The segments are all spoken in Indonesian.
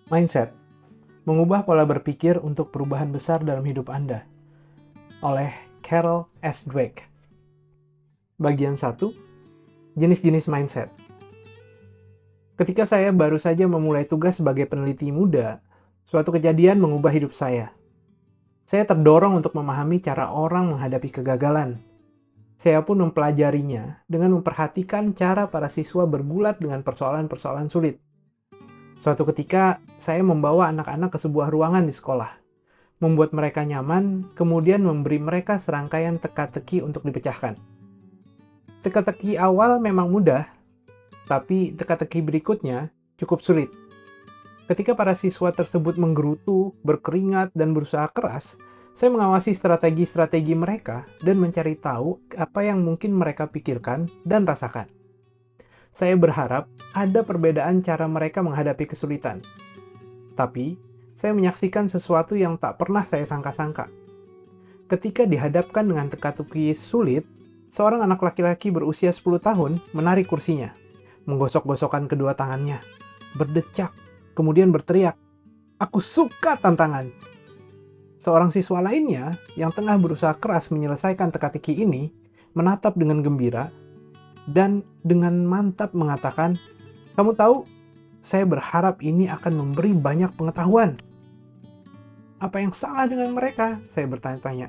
Mindset, mengubah pola berpikir untuk perubahan besar dalam hidup Anda, oleh Carol S. Dweck. Bagian 1, jenis-jenis mindset. Ketika saya baru saja memulai tugas sebagai peneliti muda, suatu kejadian mengubah hidup saya. Saya terdorong untuk memahami cara orang menghadapi kegagalan. Saya pun mempelajarinya dengan memperhatikan cara para siswa bergulat dengan persoalan-persoalan sulit. Suatu ketika, saya membawa anak-anak ke sebuah ruangan di sekolah, membuat mereka nyaman, kemudian memberi mereka serangkaian teka-teki untuk dipecahkan. Teka-teki awal memang mudah, tapi teka-teki berikutnya cukup sulit. Ketika para siswa tersebut menggerutu, berkeringat, dan berusaha keras, saya mengawasi strategi-strategi mereka dan mencari tahu apa yang mungkin mereka pikirkan dan rasakan. Saya berharap ada perbedaan cara mereka menghadapi kesulitan. Tapi, saya menyaksikan sesuatu yang tak pernah saya sangka-sangka. Ketika dihadapkan dengan teka-teki sulit, seorang anak laki-laki berusia 10 tahun menarik kursinya, menggosok-gosokkan kedua tangannya, berdecak, kemudian berteriak, "Aku suka tantangan!" Seorang siswa lainnya yang tengah berusaha keras menyelesaikan teka-teki ini menatap dengan gembira dan dengan mantap mengatakan, "Kamu tahu, saya berharap ini akan memberi banyak pengetahuan." Apa yang salah dengan mereka? Saya bertanya-tanya.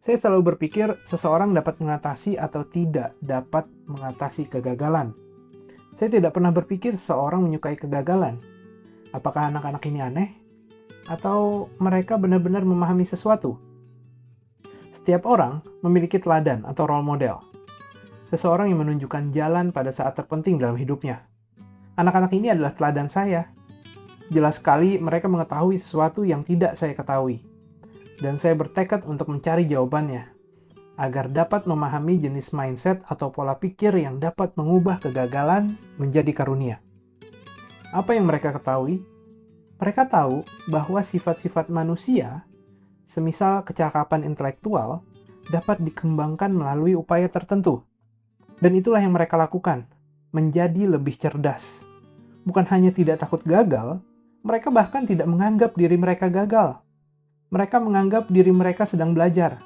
Saya selalu berpikir seseorang dapat mengatasi atau tidak dapat mengatasi kegagalan. Saya tidak pernah berpikir seseorang menyukai kegagalan. Apakah anak-anak ini aneh? Atau mereka benar-benar memahami sesuatu? Setiap orang memiliki teladan atau role model. Seseorang yang menunjukkan jalan pada saat terpenting dalam hidupnya. Anak-anak ini adalah teladan saya. Jelas sekali mereka mengetahui sesuatu yang tidak saya ketahui. Dan saya bertekad untuk mencari jawabannya, agar dapat memahami jenis mindset atau pola pikir yang dapat mengubah kegagalan menjadi karunia. Apa yang mereka ketahui? Mereka tahu bahwa sifat-sifat manusia, semisal kecakapan intelektual, dapat dikembangkan melalui upaya tertentu. Dan itulah yang mereka lakukan, menjadi lebih cerdas. Bukan hanya tidak takut gagal, mereka bahkan tidak menganggap diri mereka gagal. Mereka menganggap diri mereka sedang belajar.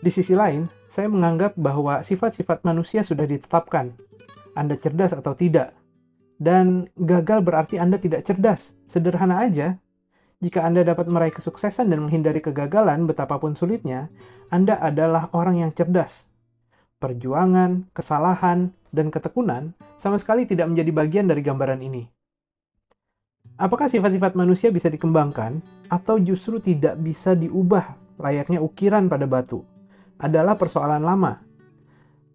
Di sisi lain, saya menganggap bahwa sifat-sifat manusia sudah ditetapkan. Anda cerdas atau tidak. Dan gagal berarti Anda tidak cerdas. Sederhana aja. Jika Anda dapat meraih kesuksesan dan menghindari kegagalan betapapun sulitnya, Anda adalah orang yang cerdas. Perjuangan, kesalahan, dan ketekunan sama sekali tidak menjadi bagian dari gambaran ini. Apakah sifat-sifat manusia bisa dikembangkan atau justru tidak bisa diubah layaknya ukiran pada batu? Adalah persoalan lama.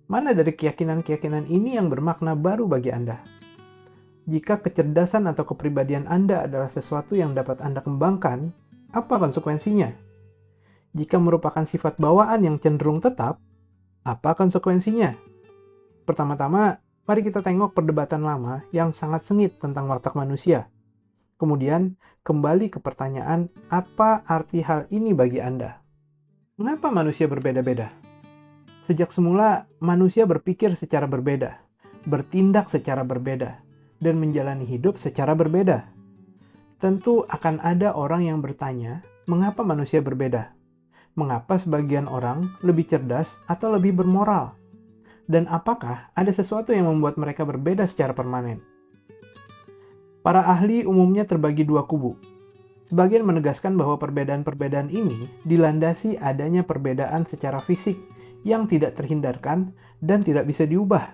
Mana dari keyakinan-keyakinan ini yang bermakna baru bagi Anda? Jika kecerdasan atau kepribadian Anda adalah sesuatu yang dapat Anda kembangkan, apa konsekuensinya? Jika merupakan sifat bawaan yang cenderung tetap, apa konsekuensinya? Pertama-tama, mari kita tengok perdebatan lama yang sangat sengit tentang watak manusia. Kemudian, kembali ke pertanyaan, apa arti hal ini bagi Anda? Mengapa manusia berbeda-beda? Sejak semula, manusia berpikir secara berbeda, bertindak secara berbeda, dan menjalani hidup secara berbeda. Tentu akan ada orang yang bertanya, mengapa manusia berbeda? Mengapa sebagian orang lebih cerdas atau lebih bermoral? Dan apakah ada sesuatu yang membuat mereka berbeda secara permanen? Para ahli umumnya terbagi dua kubu. Sebagian menegaskan bahwa perbedaan-perbedaan ini dilandasi adanya perbedaan secara fisik yang tidak terhindarkan dan tidak bisa diubah.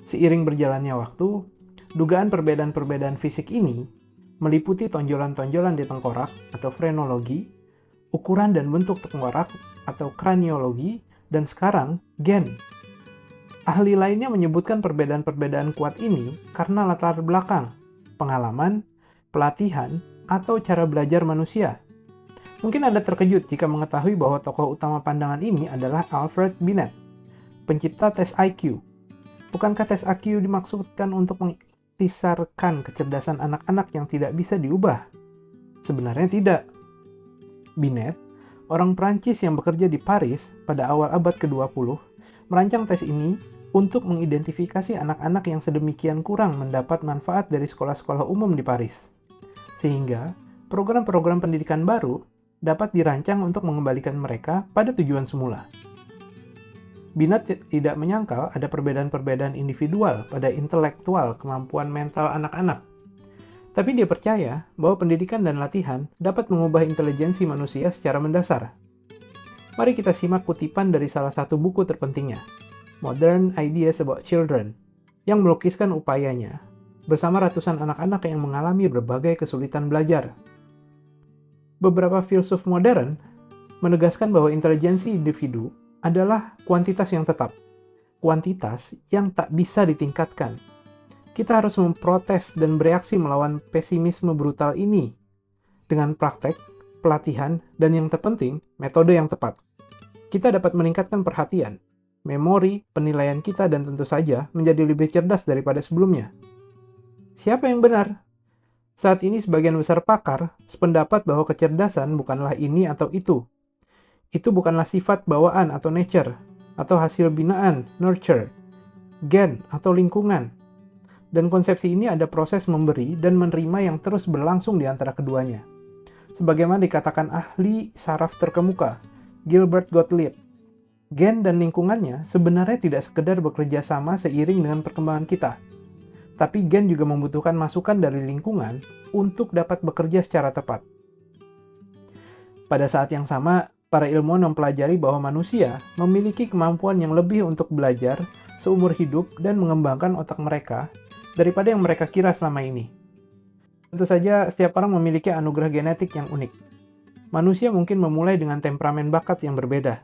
Seiring berjalannya waktu, dugaan perbedaan-perbedaan fisik ini meliputi tonjolan-tonjolan di tengkorak atau frenologi, ukuran dan bentuk tengkorak atau kraniologi, dan sekarang gen. Ahli lainnya menyebutkan perbedaan-perbedaan kuat ini karena latar belakang, pengalaman, pelatihan, atau cara belajar manusia. Mungkin Anda terkejut jika mengetahui bahwa tokoh utama pandangan ini adalah Alfred Binet, pencipta tes IQ. Bukankah tes IQ dimaksudkan untuk mengiktisarkan kecerdasan anak-anak yang tidak bisa diubah? Sebenarnya tidak. Binet, orang Prancis yang bekerja di Paris pada awal abad ke-20, merancang tes ini untuk mengidentifikasi anak-anak yang sedemikian kurang mendapat manfaat dari sekolah-sekolah umum di Paris. Sehingga, program-program pendidikan baru dapat dirancang untuk mengembalikan mereka pada tujuan semula. Binet tidak menyangkal ada perbedaan-perbedaan individual pada intelektual kemampuan mental anak-anak. Tapi dia percaya bahwa pendidikan dan latihan dapat mengubah intelijensi manusia secara mendasar. Mari kita simak kutipan dari salah satu buku terpentingnya, Modern Ideas About Children, yang melukiskan upayanya bersama ratusan anak-anak yang mengalami berbagai kesulitan belajar. Beberapa filsuf modern menegaskan bahwa intelijensi individu adalah kuantitas yang tetap, kuantitas yang tak bisa ditingkatkan. Kita harus memprotes dan bereaksi melawan pesimisme brutal ini dengan praktek, pelatihan, dan yang terpenting, metode yang tepat. Kita dapat meningkatkan perhatian, memori, penilaian kita, dan tentu saja menjadi lebih cerdas daripada sebelumnya. Siapa yang benar? Saat ini sebagian besar pakar sependapat bahwa kecerdasan bukanlah ini atau itu. Itu bukanlah sifat bawaan atau nature, atau hasil binaan, nurture, gen atau lingkungan. Dan konsepsi ini ada proses memberi dan menerima yang terus berlangsung di antara keduanya. Sebagaimana dikatakan ahli saraf terkemuka, Gilbert Gottlieb, gen dan lingkungannya sebenarnya tidak sekedar bekerja sama seiring dengan perkembangan kita. Tapi gen juga membutuhkan masukan dari lingkungan untuk dapat bekerja secara tepat. Pada saat yang sama, para ilmuwan mempelajari bahwa manusia memiliki kemampuan yang lebih untuk belajar seumur hidup dan mengembangkan otak mereka daripada yang mereka kira selama ini. Tentu saja, setiap orang memiliki anugerah genetik yang unik. Manusia mungkin memulai dengan temperamen bakat yang berbeda.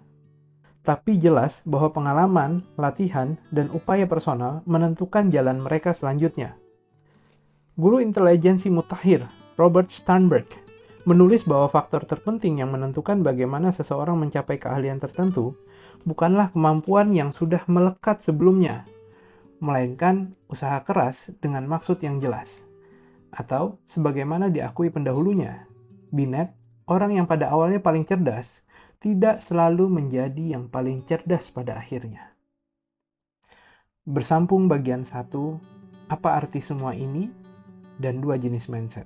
Tapi jelas bahwa pengalaman, latihan, dan upaya personal menentukan jalan mereka selanjutnya. Guru intelijensi mutakhir, Robert Sternberg, menulis bahwa faktor terpenting yang menentukan bagaimana seseorang mencapai keahlian tertentu bukanlah kemampuan yang sudah melekat sebelumnya, melainkan usaha keras dengan maksud yang jelas. Atau, sebagaimana diakui pendahulunya, Binet, orang yang pada awalnya paling cerdas, tidak selalu menjadi yang paling cerdas pada akhirnya. Bersambung bagian 1, apa arti semua ini, dan 2 jenis mindset.